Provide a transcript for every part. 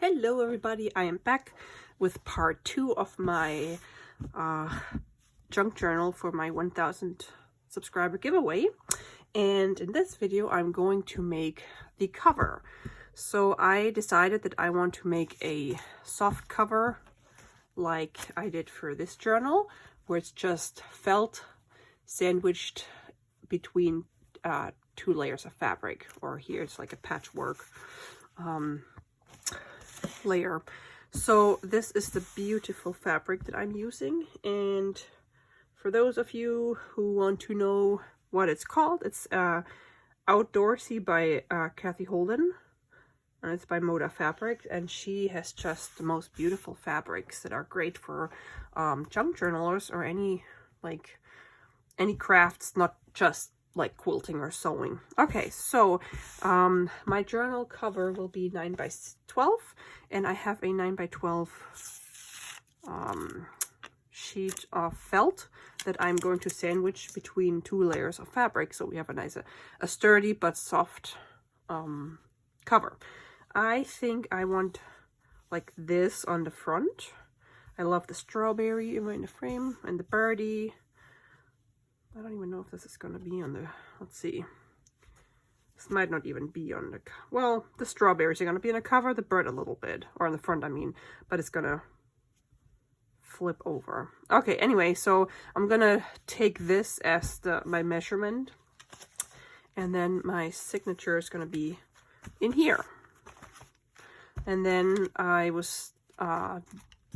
Hello everybody, I am back with part 2 of my junk journal for my 1000 subscriber giveaway, and in this video I'm going to make the cover. So I decided that I want to make a soft cover like I did for this journal, where it's just felt sandwiched between 2 layers of fabric, or here it's like a patchwork layer. So this is the beautiful fabric that I'm using, and for those of you who want to know what it's called, it's Outdoorsy by Cathe Holden, and it's by Moda Fabric, and she has just the most beautiful fabrics that are great for junk journalers or any crafts, not just like quilting or sewing. Okay, so my journal cover will be 9 by 12, and I have a 9 by 12 sheet of felt that I'm going to sandwich between 2 layers of fabric, so we have a nice, a sturdy but soft cover. I think I want like this on the front. I love the strawberry in the frame and the birdie. I don't even know if this is going to be on the, let's see. This might not even be on the, well, the strawberries are going to be on the cover, the bird a little bit, or on the front, I mean, but it's going to flip over. Okay, anyway, so I'm going to take this as my measurement, and then my signature is going to be in here. And then I was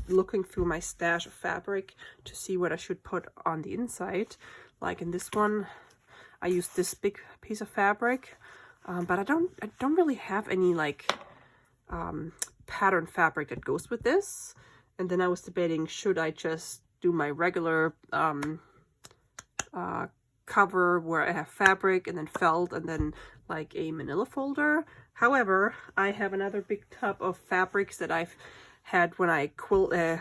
looking through my stash of fabric to see what I should put on the inside. Like in this one, I used this big piece of fabric, but I don't really have any like pattern fabric that goes with this. And then I was debating, should I just do my regular cover where I have fabric and then felt and then like a manila folder. However, I have another big tub of fabrics that I've had when I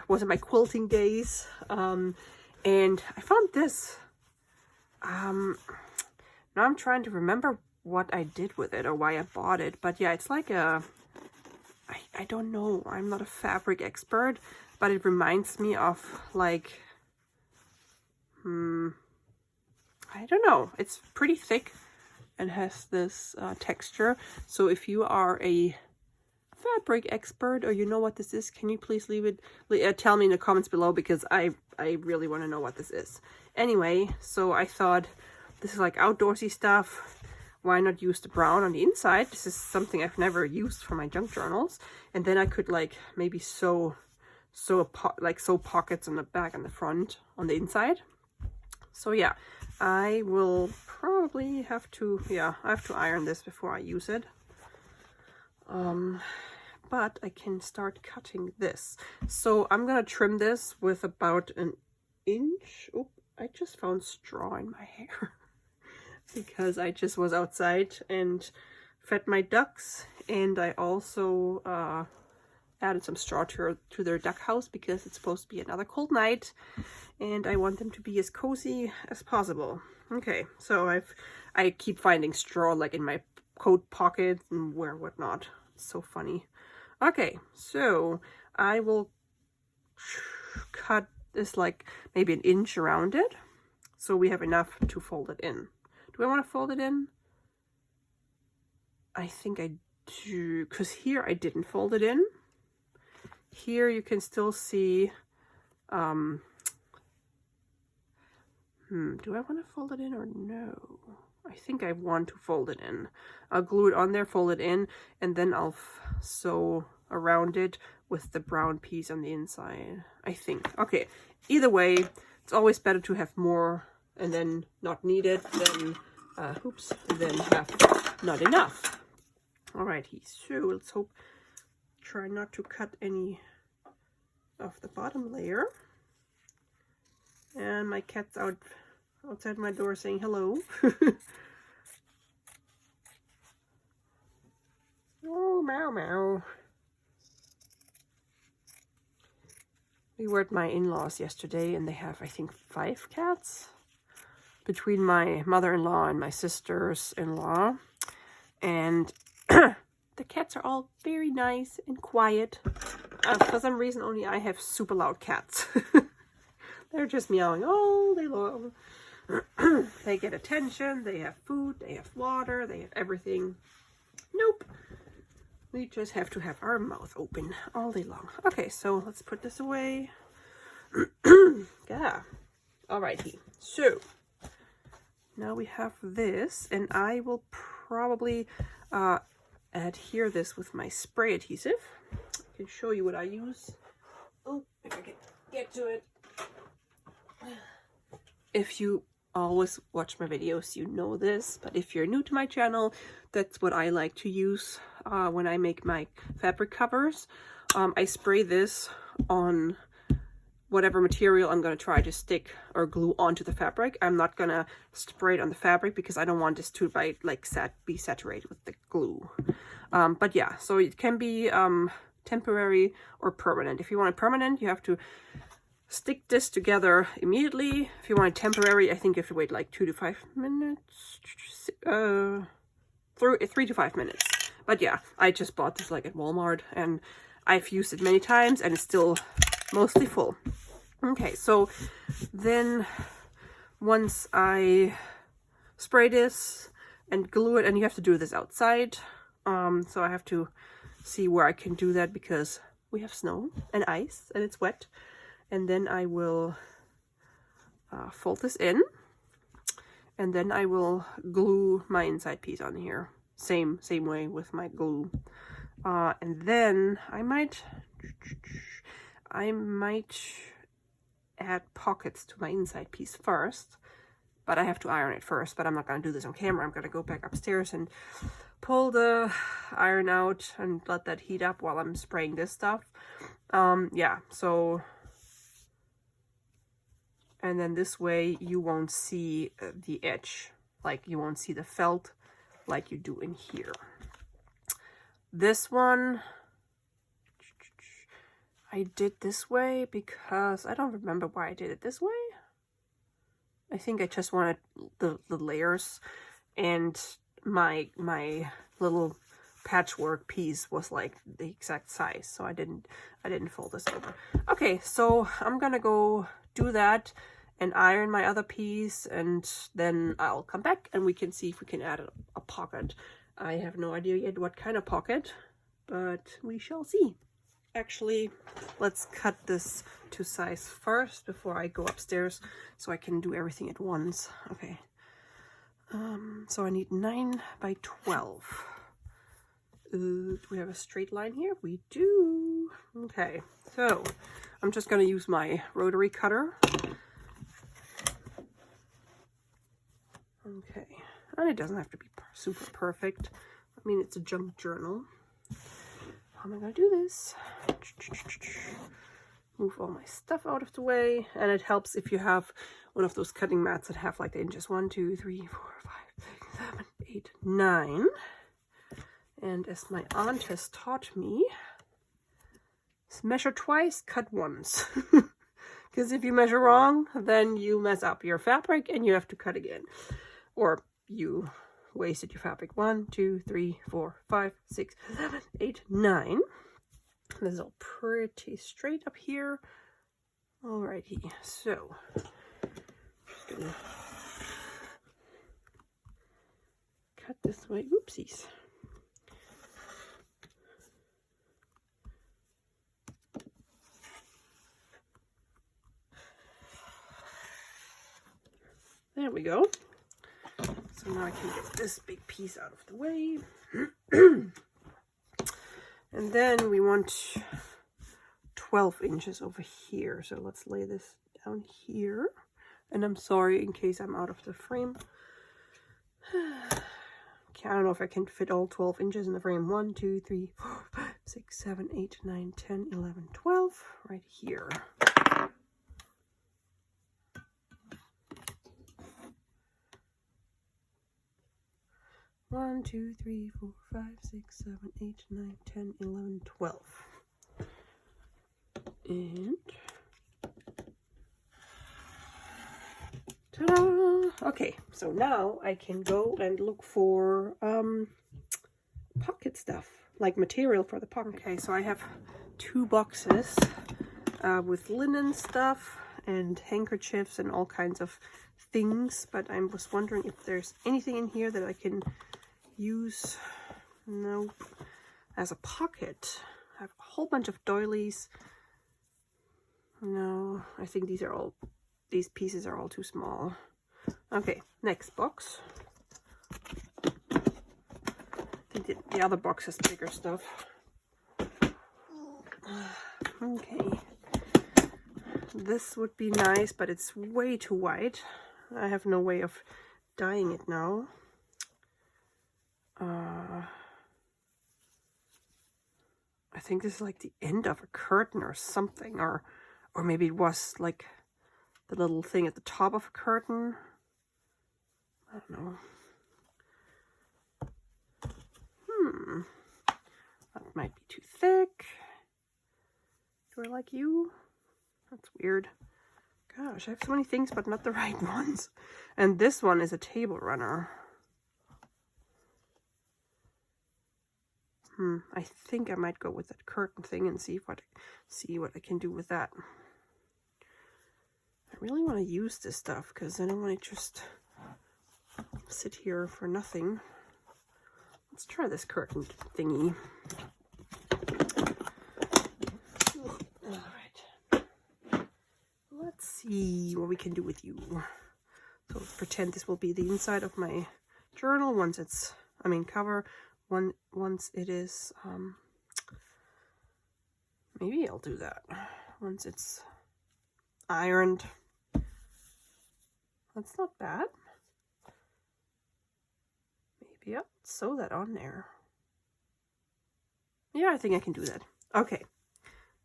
was in my quilting days, and I found this. Now I'm trying to remember what I did with it or why I bought it, but yeah, it's like a, I don't know, I'm not a fabric expert, but it reminds me of like, I don't know, it's pretty thick and has this texture. So if you are a fabric expert or you know what this is, can you please tell me in the comments below, because I really want to know what this is. Anyway, so I thought this is like outdoorsy stuff, why not use the brown on the inside? This is something I've never used for my junk journals, and then I could like maybe sew pockets on the back and the front on the inside. So yeah, I will probably have to, I have to iron this before I use it. But I can start cutting this. So I'm gonna trim this with about an inch. Oh, I just found straw in my hair because I just was outside and fed my ducks, and I also added some straw to their duck house because it's supposed to be another cold night and I want them to be as cozy as possible. Okay, so I keep finding straw like in my coat pocket and whatnot. It's so funny. Okay, so I will cut this like maybe an inch around it, so we have enough to fold it in. Do I want to fold it in? I think I do, because here I didn't fold it in. Here you can still see, do I want to fold it in or no? I think I want to fold it in. I'll glue it on there, fold it in, and then I'll sew around it with the brown piece on the inside, I think. Okay, either way, it's always better to have more and then not need it than, than have not enough. Alrighty, so let's try not to cut any of the bottom layer. And my cat's outside my door saying hello. Oh, meow meow. We were at my in-laws yesterday, and they have, I think, 5 cats between my mother-in-law and my sisters-in-law. And the cats are all very nice and quiet. For some reason, only I have super loud cats. They're just meowing all day long. They get attention, they have food, they have water, they have everything. Nope. We just have to have our mouth open all day long. Okay, so let's put this away. Yeah. Alrighty. So now we have this, and I will probably adhere this with my spray adhesive. I can show you what I use. Oh, if I can get to it. If you always watch my videos, you know this, but if you're new to my channel, that's what I like to use when I make my fabric covers. I spray this on whatever material I'm going to try to stick or glue onto the fabric. I'm not going to spray it on the fabric because I don't want this to be saturated with the glue. But yeah, so it can be temporary or permanent. If you want it permanent, you have to stick this together immediately. If you want it temporary, I think you have to wait like 2 to 5 minutes. 3 to 5 minutes. But yeah, I just bought this like at Walmart, and I've used it many times, and it's still mostly full. Okay, so then once I spray this and glue it, and you have to do this outside, so I have to see where I can do that because we have snow and ice and it's wet. And then I will fold this in, and then I will glue my inside piece on here. Same way with my glue. And then I might add pockets to my inside piece first, but I have to iron it first. But I'm not going to do this on camera. I'm going to go back upstairs and pull the iron out and let that heat up while I'm spraying this stuff. Yeah, so... And then this way you won't see the edge, like you won't see the felt like you do in here. This one, I did this way because I don't remember why I did it this way. I think I just wanted the layers, and my little patchwork piece was like the exact size, so I didn't fold this over. Okay, so I'm gonna go do that and iron my other piece, and then I'll come back and we can see if we can add a pocket. I have no idea yet what kind of pocket, but we shall see. Actually, let's cut this to size first before I go upstairs so I can do everything at once. Okay, so I need 9 by 12. Do we have a straight line here? We do. Okay, so I'm just going to use my rotary cutter. Okay, and it doesn't have to be super perfect. I mean, it's a junk journal. How am I going to do this? Move all my stuff out of the way. And it helps if you have one of those cutting mats that have like the inches 1, 2, 3, 4, 5, 6, 7, 8, 9. And as my aunt has taught me, measure twice, cut once. Because if you measure wrong, then you mess up your fabric and you have to cut again. Or you wasted your fabric. 1, 2, 3, 4, 5, 6, 7, 8, 9. This is all pretty straight up here. Alrighty, so just gonna cut this way. Oopsies. There we go. So now I can get this big piece out of the way. And then we want 12 inches over here. So let's lay this down here. And I'm sorry in case I'm out of the frame. I don't know if I can fit all 12 inches in the frame. 1, 2, 3, 4, 5, 6, 7, 8, 9, 10, 11, 12. Right here. One, 2, 3, 4, 5, 6, 7, 8, 9, 10, 11, 12. And ta-da! Okay, so now I can go and look for pocket stuff. like material for the pocket. Okay, so I have 2 boxes with linen stuff and handkerchiefs and all kinds of things, but I was wondering if there's anything in here that I can use. Nope. As a pocket. I have a whole bunch of doilies. No, I think these pieces are all too small. Okay, next box. I think the other box has bigger stuff. Okay. This would be nice, but it's way too white. I have no way of dyeing it now. I think this is like the end of a curtain or something, or maybe it was like the little thing at the top of a curtain. I don't know. That might be too thick. Do I like you? That's weird. Gosh, I have so many things, but not the right ones. And this one is a table runner. I think I might go with that curtain thing and see what I can do with that. I really want to use this stuff because I don't want to just sit here for nothing. Let's try this curtain thingy. Alright. Let's see what we can do with you. So pretend this will be the inside of my journal once it's, cover. Once it is, maybe I'll do that. Once it's ironed. That's not bad. Maybe I'll sew that on there. Yeah, I think I can do that. Okay.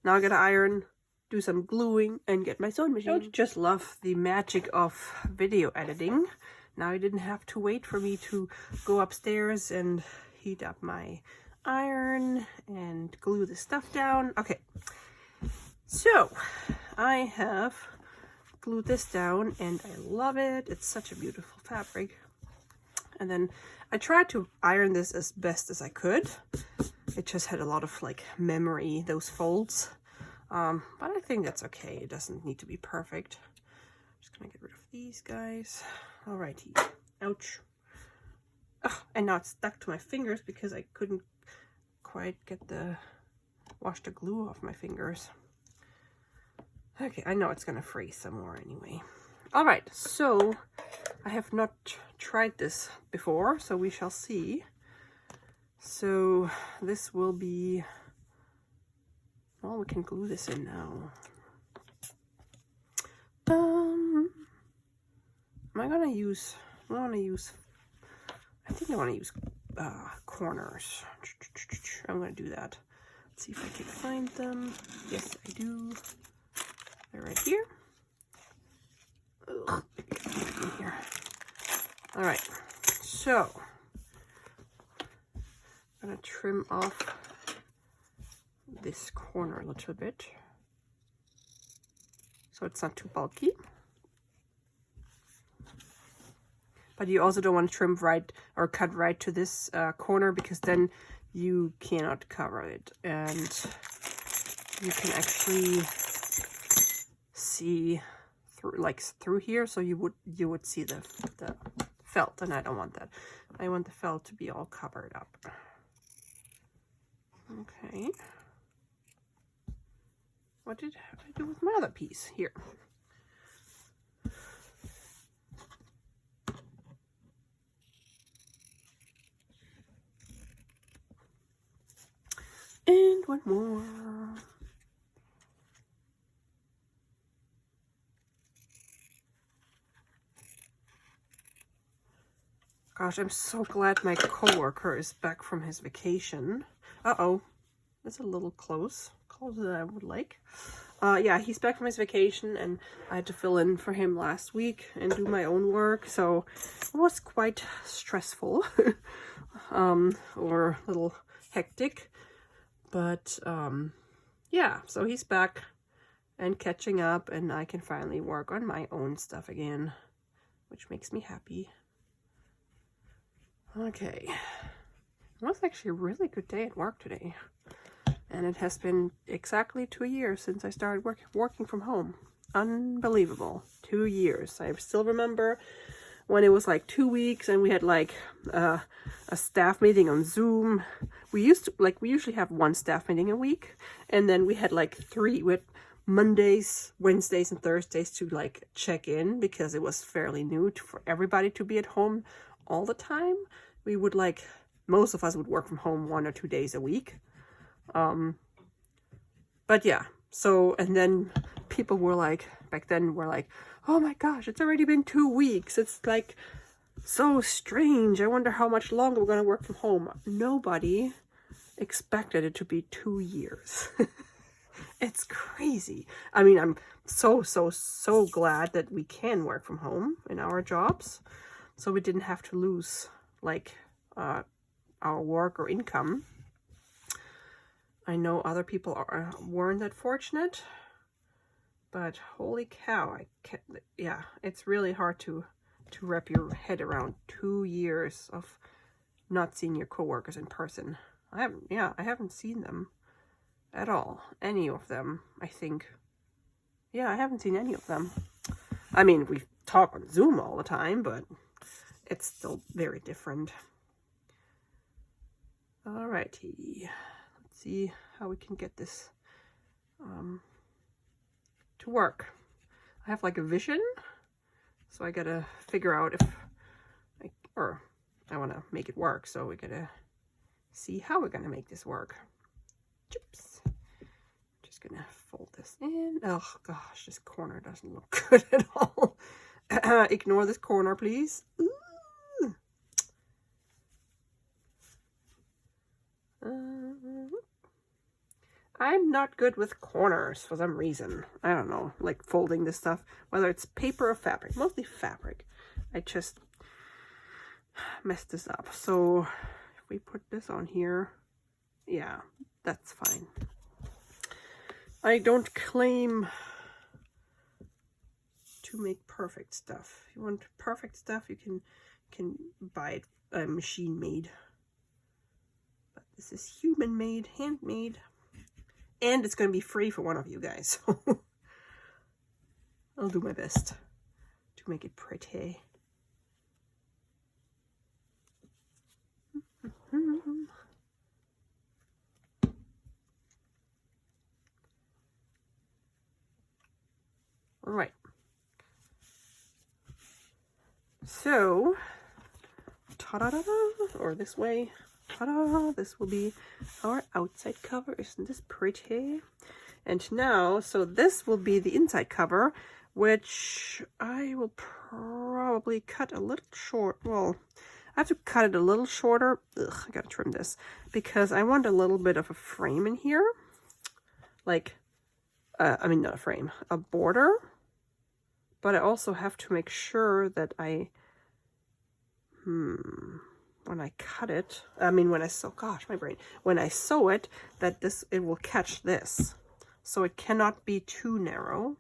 Now I gotta iron, do some gluing, and get my sewing machine. Don't you just love the magic of video editing? Now I didn't have to wait for me to go upstairs and heat up my iron and glue the stuff down. Okay, so I have glued this down and I love it. It's such a beautiful fabric. And then I tried to iron this as best as I could. It just had a lot of like memory, those folds. But I think that's okay. It doesn't need to be perfect. Just gonna get rid of these guys. Alrighty. Ouch. Oh, and now it's stuck to my fingers because I couldn't quite wash the glue off my fingers. Okay, I know it's gonna freeze some more anyway. All right, so I have not tried this before, so we shall see. So this will be, well, we can glue this in now. I think I want to use corners. I'm going to do that. Let's see if I can find them. Yes, I do. They're right here. Ugh, in here. All right. So I'm going to trim off this corner a little bit so it's not too bulky. But you also don't want to trim right or cut right to this corner because then you cannot cover it, and you can actually see through here. So you would see the felt, and I don't want that. I want the felt to be all covered up. Okay. What did I do with my other piece here? And one more. Gosh, I'm so glad my coworker is back from his vacation. Uh-oh, that's a little closer than I would like. Yeah, he's back from his vacation, and I had to fill in for him last week and do my own work, so it was quite stressful, or a little hectic. But yeah, so he's back and catching up, and I can finally work on my own stuff again, which makes me happy. Okay, It was actually a really good day at work today. And it has been exactly 2 years since I started working from home. Unbelievable. 2 years. I still remember when it was like 2 weeks and we had like a staff meeting on Zoom. We usually have one staff meeting a week, and then we had like 3 with Mondays, Wednesdays, and Thursdays to like check in, because it was fairly new for everybody to be at home all the time. We would like, most of us would work from home 1 or 2 days a week. But yeah, so, and then people were like, back then were like, oh my gosh, it's already been 2 weeks. It's like so strange. I wonder how much longer we're going to work from home. Nobody expected it to be 2 years. It's crazy. I mean, I'm so glad that we can work from home in our jobs. So we didn't have to lose like our work or income. I know other people weren't that fortunate, but holy cow, yeah, it's really hard to wrap your head around 2 years of not seeing your coworkers in person. I haven't seen them at all. Any of them, I think. Yeah, I haven't seen any of them. I mean, we talk on Zoom all the time, but it's still very different. Alrighty. Let's see how we can get this to work. I have like a vision, so I gotta figure out if I want to make it work, so we gotta see how we're gonna make this work. Chips. Just gonna fold this in. Oh gosh, this corner doesn't look good at all. Ignore this corner, please. Ooh. I'm not good with corners for some reason. I don't know, like folding this stuff, whether it's paper or fabric, mostly fabric. I just messed this up. So if we put this on here, yeah, that's fine. I don't claim to make perfect stuff. If you want perfect stuff, you can buy it machine made. But this is human made, handmade. And it's going to be free for one of you guys. So I'll do my best to make it pretty. All right. So, ta-da-da-da, or this way. Ta-da! This will be our outside cover. Isn't this pretty? And now, so this will be the inside cover, which I will probably cut a little short. Well, I have to cut it a little shorter. Ugh, I gotta trim this because I want a little bit of a frame in here. Like, I mean, not a frame, a border. But I also have to make sure that when I cut it, I mean, when I sew, gosh, my brain, when I sew it, that it will catch this. So it cannot be too narrow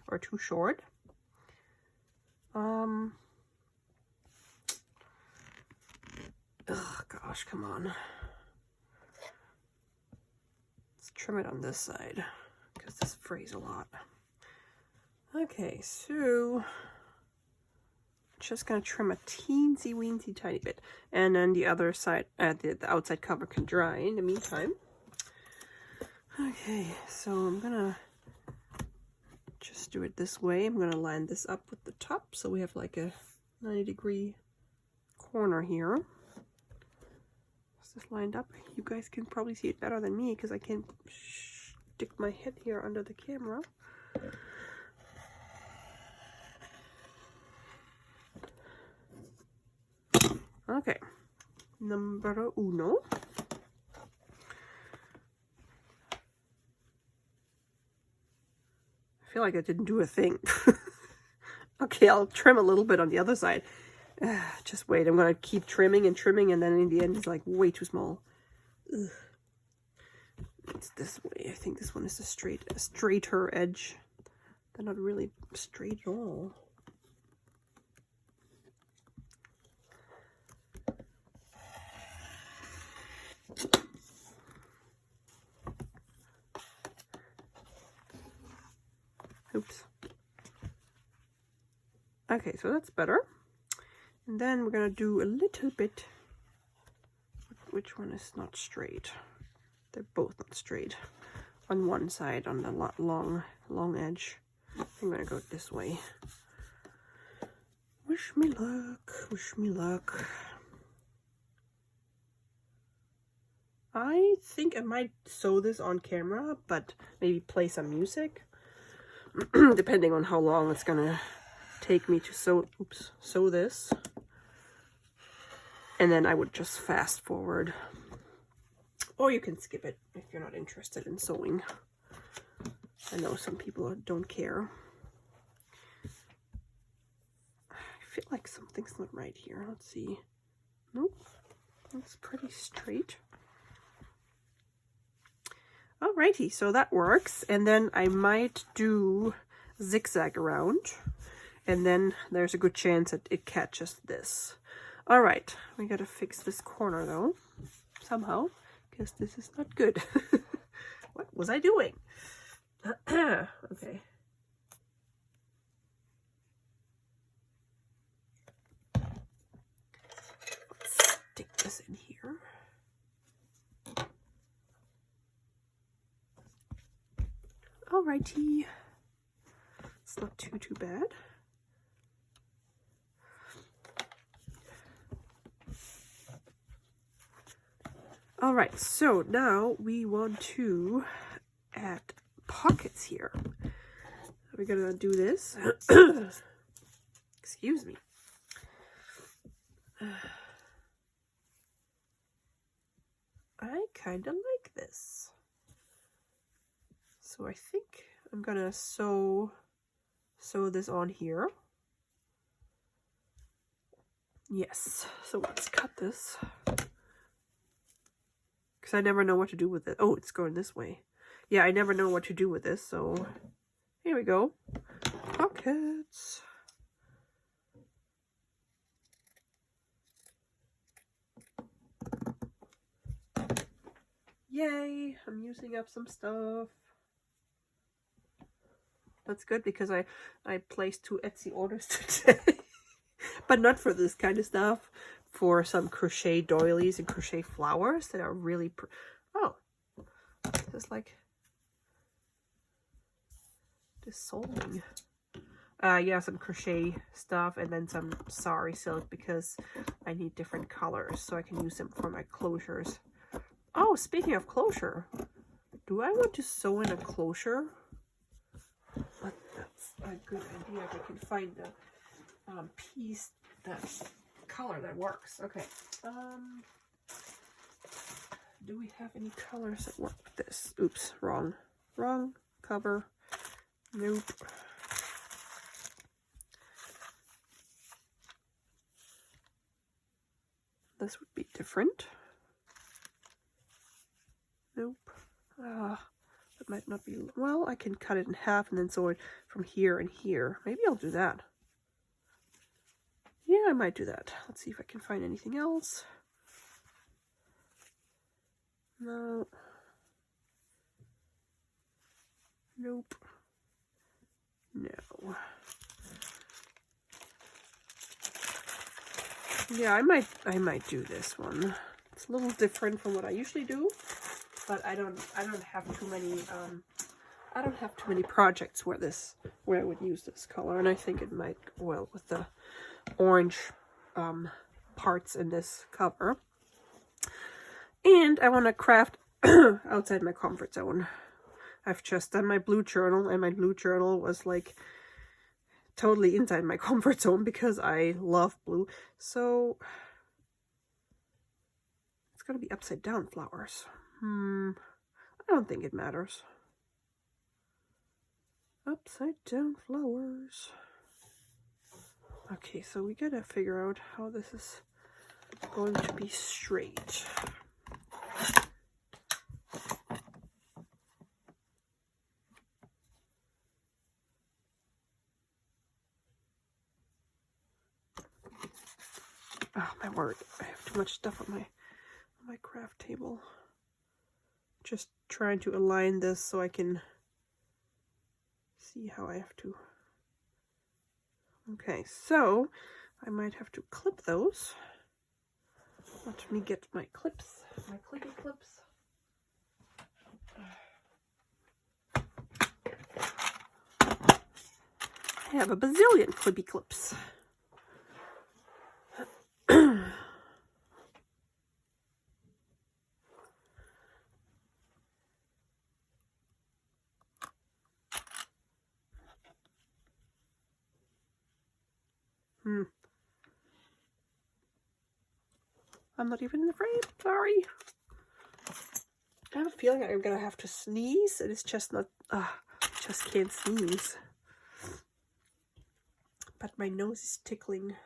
or too short. Oh, gosh, come on. Let's trim it on this side because this frays a lot. Okay, so just gonna trim a teensy weensy tiny bit, and then the other side, the outside cover can dry in the meantime. Okay, so I'm gonna just do it this way. I'm gonna line this up with the top, so we have like a 90-degree corner here. Is this lined up? You guys can probably see it better than me because I can't stick my head here under the camera. Okay, numero uno. I feel like I didn't do a thing. Okay, I'll trim a little bit on the other side. Just wait, I'm gonna keep trimming and trimming, and then in the end it's like way too small. Ugh. It's this way. I think this one is a straighter edge. They're not really straight at all. Oops. Okay, so that's better. And then we're gonna do a little bit. Which one is not straight? They're both not straight. On one side, on the long edge. I'm gonna go this way. Wish me luck, wish me luck. I think I might sew this on camera, but maybe play some music. Depending on how long it's gonna take me to sew this. And then I would just fast forward. Or you can skip it if you're not interested in sewing. I know some people don't care. I feel like something's not right here. Let's see. Nope. That's pretty straight. Alrighty, so that works. And then I might do zigzag around. And then there's a good chance that it catches this. Alright, we gotta fix this corner though. Somehow. Because this is not good. What was I doing? Okay. Let's stick this in here. Alrighty. It's not too bad. All right, so now we want to add pockets here. We're gonna do this. Excuse me. I kind of like this. So I think I'm gonna sew this on here. Yes, so let's cut this. Because I never know what to do with it. Oh, it's going this way. Yeah, I never know what to do with this, so here we go. Pockets. Yay, I'm using up some stuff. That's good because I placed 2 Etsy orders today. But not for this kind of stuff. For some crochet doilies and crochet flowers that are really oh, just like dissolving. Yeah, some crochet stuff and then some sari silk because I need different colors so I can use them for my closures. Oh, speaking of closure, do I want to sew in a closure? That's a good idea if I can find the piece that's color that works. Okay. Do we have any colors that work with this? Oops, wrong cover. Nope. This would be different. Nope. That might not be, well, I can cut it in half and then sew it from here and here. Maybe I'll do that. Yeah, I might do that. Let's see if I can find anything else. No. Nope. No. Yeah, I might do this one. It's a little different from what I usually do, but I don't have too many projects where I would use this color, and I think it might go well with the orange parts in this cover. And I want to craft outside my comfort zone. I've just done my blue journal, and my blue journal was like totally inside my comfort zone because I love blue. So it's gonna be upside down flowers. I don't think it matters. Upside down flowers. Okay, so we gotta figure out how this is going to be straight. Oh my word, I have too much stuff on my craft table. Just trying to align this so I can see how I have to. Okay, so I might have to clip those. Let me get my clips, my clippy clips. I have a bazillion clippy clips. I'm not even in the frame, sorry. I have a feeling I'm gonna have to sneeze, and it's just not, just can't sneeze. But my nose is tickling.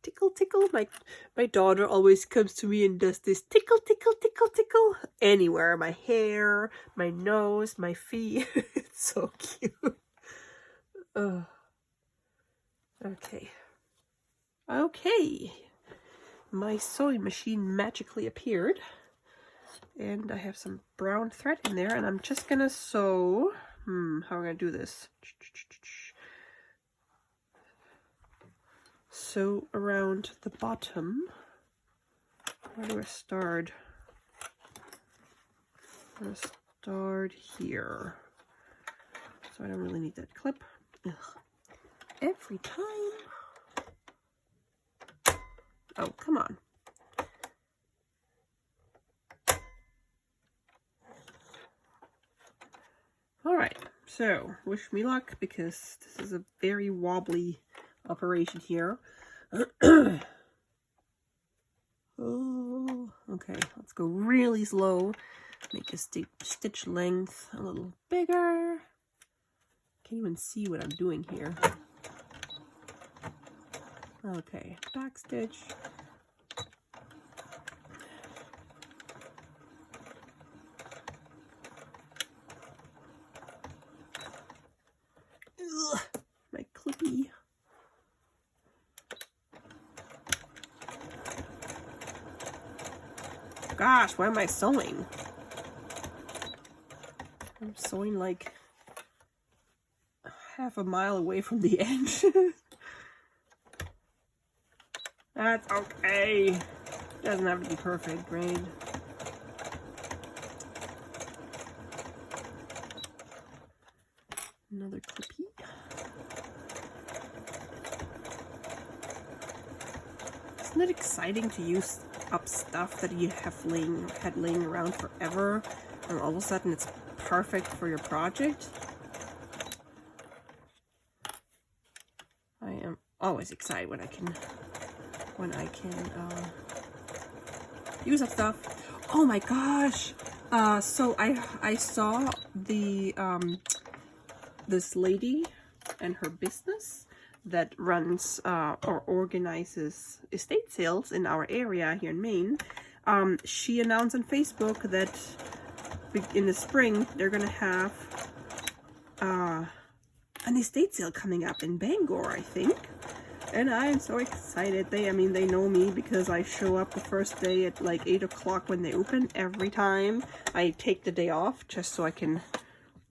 Tickle, tickle. My daughter always comes to me and does this tickle, tickle, tickle, tickle. Anywhere, my hair, my nose, my feet. It's so cute. Okay. Okay. My sewing machine magically appeared. And I have some brown thread in there, and I'm just gonna sew. How am I gonna do this? Sew around the bottom. Where do I start? I'm gonna start here. So I don't really need that clip. Ugh. Every time. Oh, come on. Alright, so wish me luck, because this is a very wobbly operation here. Oh, okay, let's go really slow. Make the stitch length a little bigger. Can't even see what I'm doing here. Okay, back stitch. Ugh, my clippy. Gosh, why am I sewing? I'm sewing like half a mile away from the end. That's okay. Doesn't have to be perfect, right? Another clippy. Isn't it exciting to use up stuff that you have had laying around forever, and all of a sudden it's perfect for your project? I am always excited when I can use up stuff. Oh my gosh! So I saw the this lady and her business that runs or organizes estate sales in our area here in Maine. She announced on Facebook that in the spring they're gonna have an estate sale coming up in Bangor, I think. And I'm so excited. I mean, they know me because I show up the first day at like 8 o'clock when they open every time. I take the day off just so I can,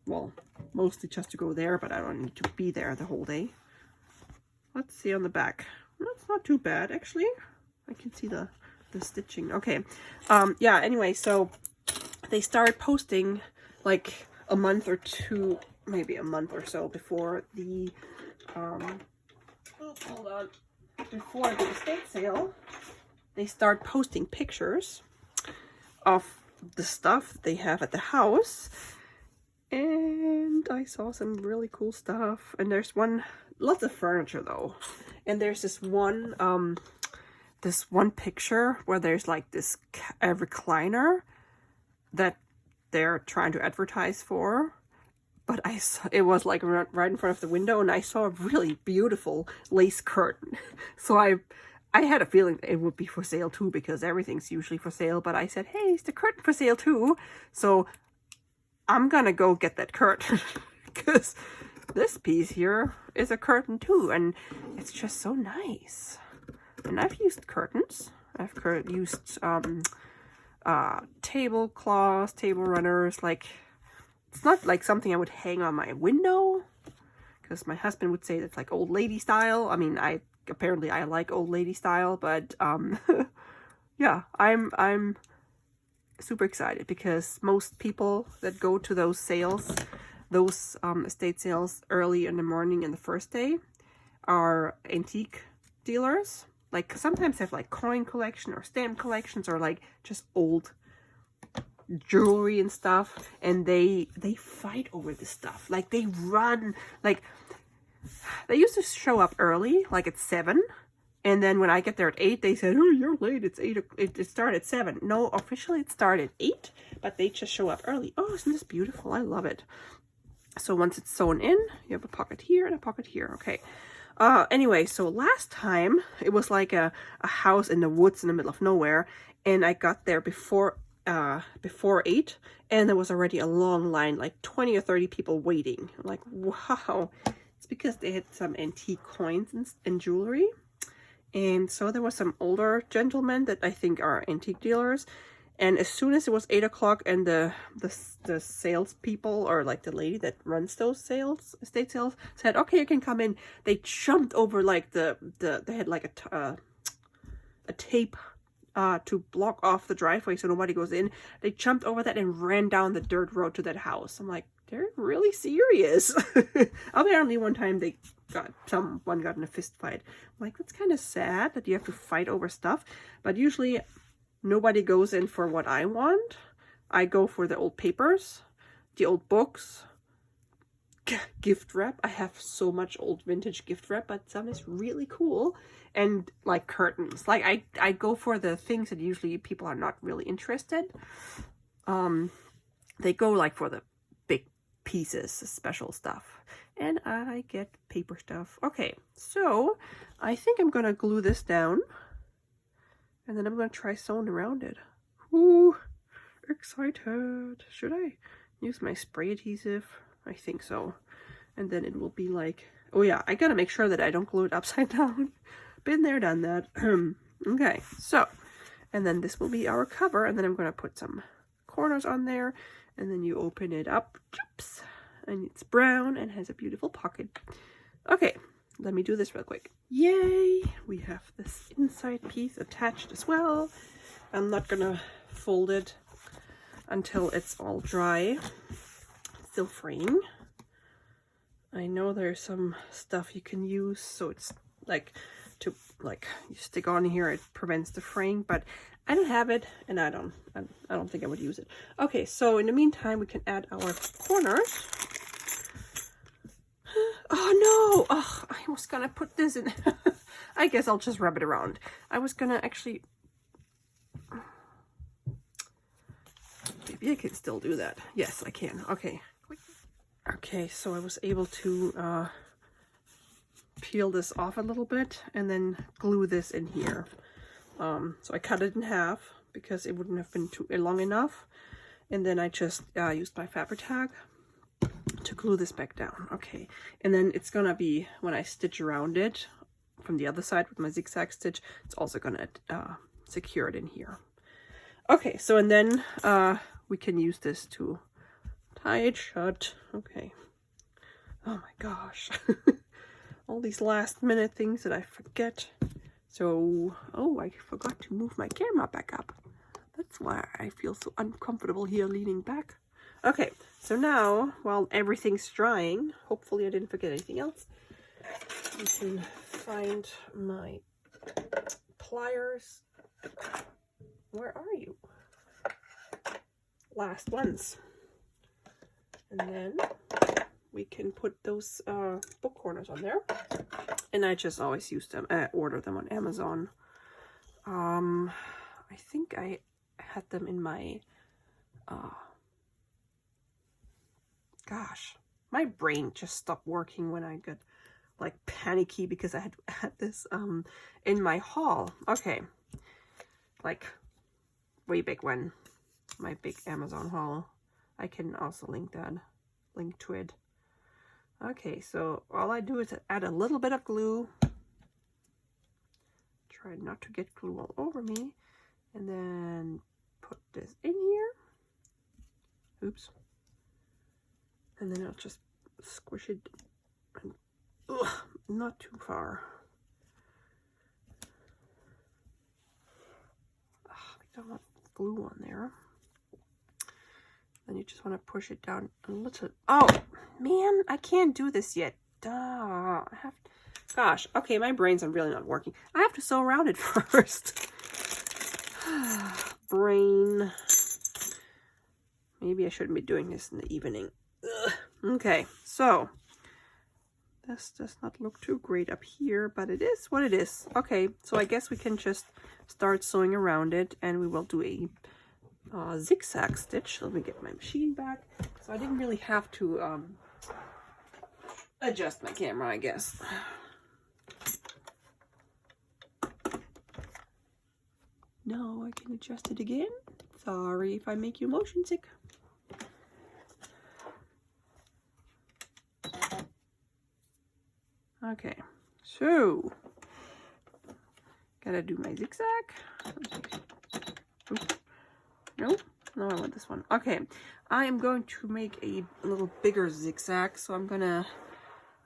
well, mostly just to go there, but I don't need to be there the whole day. Let's see on the back. That's not too bad, actually. I can see the stitching. Okay. Yeah, anyway, so they started posting like a month or two, maybe a month or so before the hold on. Before the estate sale, they start posting pictures of the stuff they have at the house. And I saw some really cool stuff. And there's lots of furniture though. And there's this one picture where there's like this recliner that they're trying to advertise for. But I saw, it was like right in front of the window, and I saw a really beautiful lace curtain. So I had a feeling it would be for sale too, because everything's usually for sale. But I said, hey, is the curtain for sale too? So I'm gonna go get that curtain because this piece here is a curtain too, and it's just so nice. And I've used curtains. I've used tablecloths, table runners, like it's not like something I would hang on my window, because my husband would say that's like old lady style. I mean, apparently I like old lady style, but yeah, I'm super excited because most people that go to those sales, those estate sales early in the morning and the first day, are antique dealers. Like sometimes they have like coin collection or stamp collections or like just old jewelry and stuff, and they fight over this stuff. Like they run, like they used to show up early, like at 7, and then when I get there at 8, they said, "Oh, you're late. It's 8. It started at 7." No, officially it started at 8, but they just show up early. Oh, isn't this beautiful? I love it. So once it's sewn in, you have a pocket here and a pocket here. Okay. Anyway, so last time it was like a house in the woods in the middle of nowhere, and I got there before 8, and there was already a long line, like 20 or 30 people waiting. I'm like, wow. It's because they had some antique coins and jewelry. And so there was some older gentlemen that I think are antique dealers. And as soon as it was 8 o'clock and the salespeople, or like the lady that runs those estate sales, said, "Okay, you can come in," they jumped over like they had like a tape to block off the driveway so nobody goes in. They jumped over that and ran down the dirt road to that house. I'm like, they're really serious. Apparently one time someone got in a fist fight. I'm like, that's kind of sad that you have to fight over stuff, but usually nobody goes in for what I want. I go for the old papers, the old books, gift wrap. I have so much old vintage gift wrap, but some is really cool. And like curtains. Like I go for the things that usually people are not really interested. They go like for the big pieces, special stuff. And I get paper stuff. Okay, so I think I'm gonna glue this down. And then I'm going to try sewing around it. Ooh, excited. Should I use my spray adhesive? I think so. And then it will be like, oh yeah, I got to make sure that I don't glue it upside down. Been there, done that. Okay, so, and then this will be our cover. And then I'm going to put some corners on there. And then you open it up. Oops, and it's brown and has a beautiful pocket. Okay. Let me do this real quick. Yay! We have this inside piece attached as well. I'm not gonna fold it until it's all dry. Still fraying. I know there's some stuff you can use, so it's like you stick on here, it prevents the fraying, but I don't have it, and I don't think I would use it. Okay, so in the meantime, we can add our corners. Oh no! Oh, I was gonna put this in. I guess I'll just rub it around. I was gonna actually... Maybe I can still do that. Yes, I can. Okay. Okay, so I was able to peel this off a little bit and then glue this in here. So I cut it in half because it wouldn't have been too long enough. And then I just used my fabric tag to glue this back down. Okay, and then it's gonna be, when I stitch around it from the other side with my zigzag stitch, it's also gonna secure it in here. Okay, so and then we can use this to tie it shut. Okay. Oh my gosh. All these last minute things that I forget. So, oh, I forgot to move my camera back up. That's why I feel so uncomfortable here leaning back. Okay, so now, while everything's drying, hopefully I didn't forget anything else, you can find my pliers. Where are you? Last ones. And then we can put those book corners on there. And I just always use them, order them on Amazon. I think I had them in my... Gosh, my brain just stopped working when I got like panicky because I had this in my haul. Okay, like way back when, my big Amazon haul. I can also link to it. Okay, so all I do is add a little bit of glue. Try not to get glue all over me, and then put this in here. Oops. And then I'll just squish it. And, ugh, not too far. I don't want glue on there. Then you just want to push it down a little. Oh, man, I can't do this yet. Duh. I have to, gosh, okay, my brains are really not working. I have to sew around it first. Brain. Maybe I shouldn't be doing this in the evening. Ugh. Okay, so this does not look too great up here, but it is what it is. Okay, so I guess we can just start sewing around it, and we will do a zigzag stitch. Let me get my machine back. So I didn't really have to adjust my camera, I guess. No, I can adjust it again. Sorry if I make you motion sick. Okay, so gotta do my zigzag. Oops. No, I want this one. Okay, I am going to make a little bigger zigzag, so I'm gonna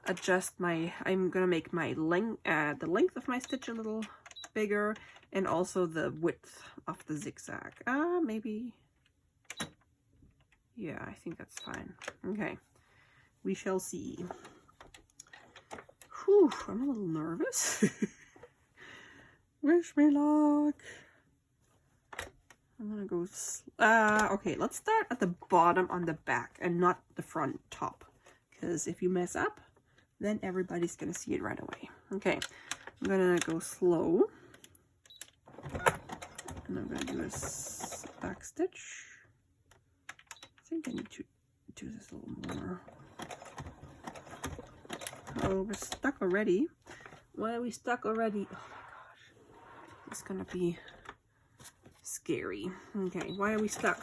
adjust my. I'm gonna make my length, the length of my stitch a little bigger, and also the width of the zigzag. Maybe. Yeah, I think that's fine. Okay, we shall see. Whew, I'm a little nervous. Wish me luck. I'm gonna go, okay, let's start at the bottom on the back and not the front top. Because if you mess up, then everybody's gonna see it right away. Okay, I'm gonna go slow. And I'm gonna do a back stitch. I think I need to do this a little more. Oh, we're stuck already. Why are we stuck already? Oh my gosh. It's gonna be scary. Okay, why are we stuck?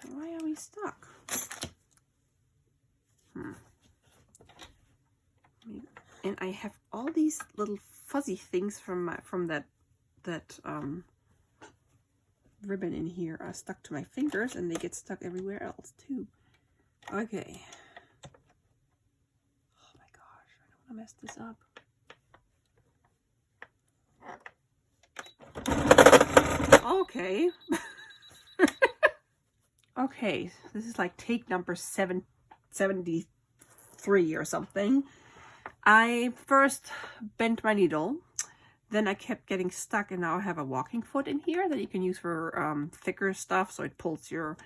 Why are we stuck? And I have all these little fuzzy things from that ribbon in here are stuck to my fingers, and they get stuck everywhere else too. Okay. Oh my gosh, I don't want to mess this up. Okay. Okay, this is like take number 773 or something. I first bent my needle, then I kept getting stuck, and now I have a walking foot in here that you can use for thicker stuff, so it pulls your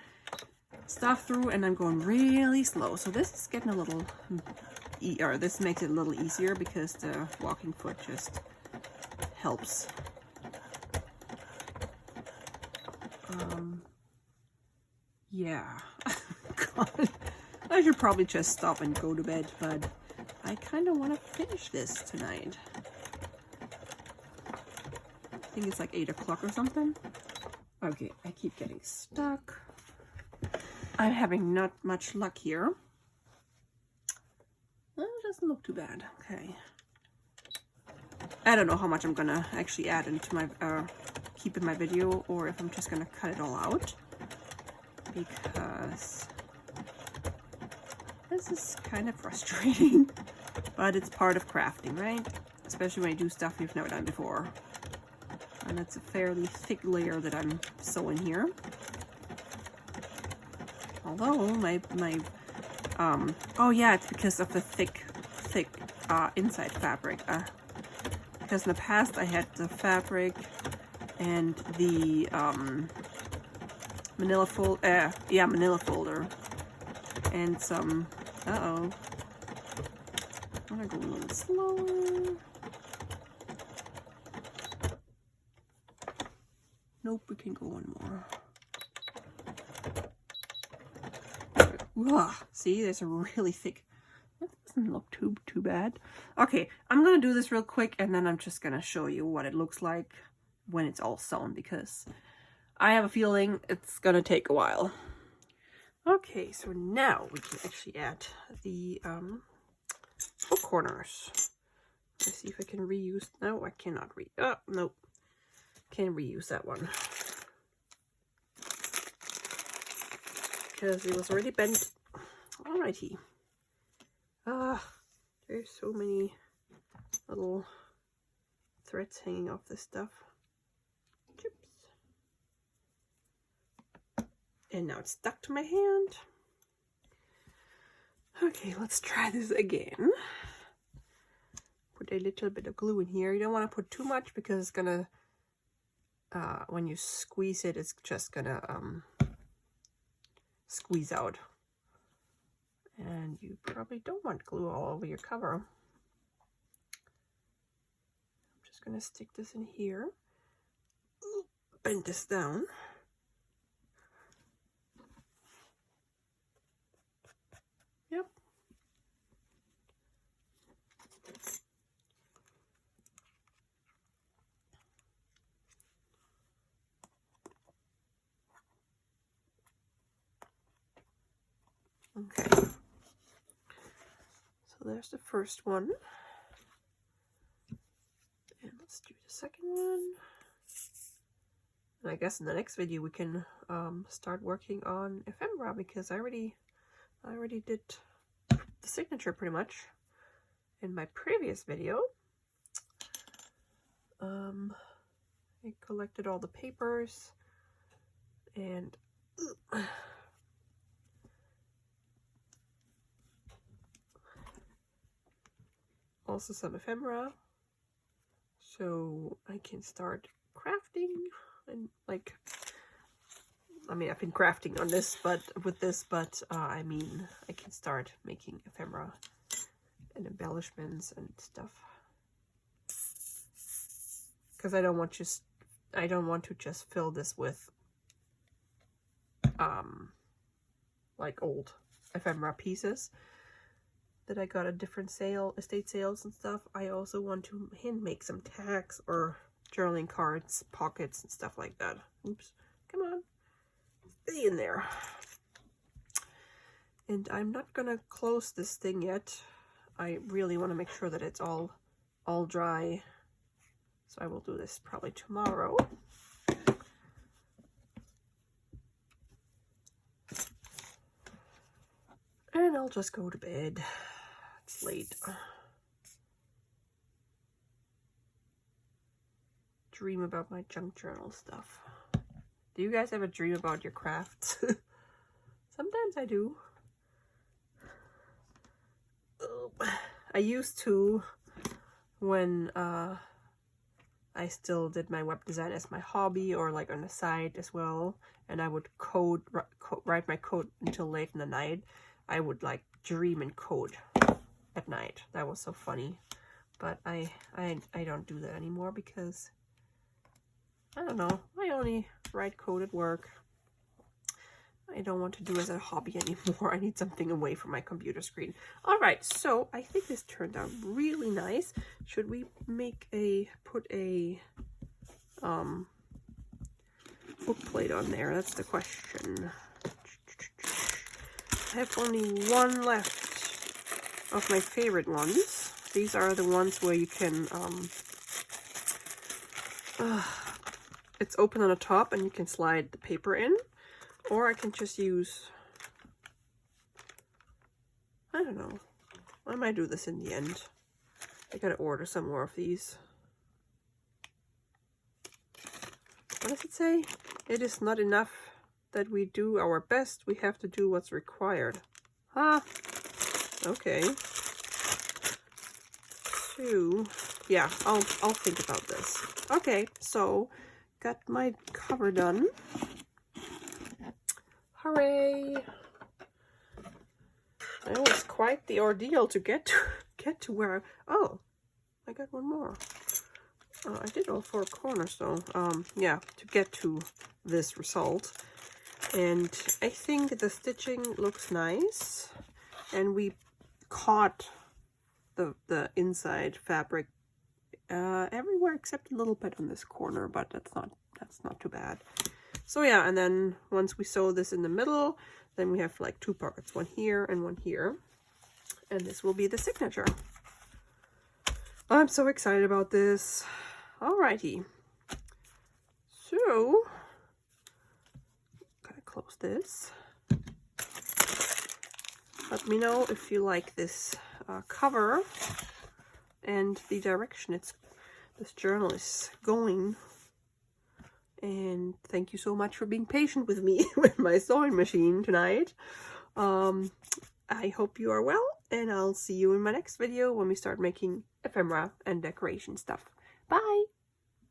stuff through, and I'm going really slow. So this is getting a little, or this makes it a little easier because the walking foot just helps. Yeah. God. I should probably just stop and go to bed, but I kind of want to finish this tonight. I think it's like 8 o'clock or something. Okay, I keep getting stuck. I'm having not much luck here. Well, it doesn't look too bad. Okay. I don't know how much I'm gonna actually add into my, keep in my video, or if I'm just gonna cut it all out. Because this is kind of frustrating. But it's part of crafting, right? Especially when you do stuff you've never done before. And it's a fairly thick layer that I'm sewing here. Although oh yeah, it's because of the thick inside fabric. Because in the past I had the fabric and the manila folder, and some. I'm gonna go a little slower. Nope, we can go one more. Ugh, see, there's a really thick. That doesn't look too bad. Okay, I'm gonna do this real quick, and then I'm just gonna show you what it looks like when it's all sewn, because I have a feeling it's gonna take a while. Okay, so now we can actually add the hook corners. Let's see if I can reuse. No, I cannot nope. Can't reuse that one. because it was already bent. Alrighty. There's so many little threads hanging off this stuff. Chips. And now it's stuck to my hand. Okay, let's try this again. Put a little bit of glue in here. You don't want to put too much because it's gonna, when you squeeze it, it's just gonna squeeze out. And you probably don't want glue all over your cover. I'm just gonna stick this in here. Bend this down. Yep. Okay. So there's the first one. And let's do the second one. And I guess in the next video we can start working on ephemera, because I already did the signature pretty much in my previous video. I collected all the papers and also some ephemera, so I can start crafting. And like, I mean, I've been crafting on this, but with this, but I mean, I can start making ephemera and embellishments and stuff. Because I don't want to just fill this with like old ephemera pieces that I got at different estate sales and stuff. I also want to hand make some tags or journaling cards, pockets, and stuff like that. Oops, come on, stay in there. And I'm not gonna close this thing yet. I really want to make sure that it's all dry. So I will do this probably tomorrow. And I'll just go to bed. It's late. Dream about my junk journal stuff. Do you guys ever dream about your crafts? Sometimes I do. I used to when I still did my web design as my hobby, or like on the side as well, and I would write my code until late in the night. I would like dream and code at night. That was so funny. But I don't do that anymore because I don't know, I only write code at work. I don't want to do it as a hobby anymore. I need something away from my computer screen. All right, so I think this turned out really nice. Should we put a book plate on there? That's the question. I have only one left of my favorite ones. These are the ones where you can it's open on the top and you can slide the paper in, or I can just use, I don't know, I might do this in the end. I gotta order some more of these. What does it say? It is not enough that we do our best, we have to do what's required. Ah, okay. So, yeah, I'll think about this. Okay, so got my cover done. Hooray! It was quite the ordeal to get to where. Oh, I got one more. I did all 4 corners though. Yeah, to get to this result. And I think the stitching looks nice, and we caught the inside fabric everywhere except a little bit on this corner, but that's not too bad. So yeah, and then once we sew this in the middle, then we have like 2 pockets, one here and one here, and this will be the signature. I'm so excited about this. Alrighty, so gotta close this. Let me know if you like this cover and the direction this journal is going. And thank you so much for being patient with me with my sewing machine tonight. I hope you are well, and I'll see you in my next video when we start making ephemera and decoration stuff. Bye!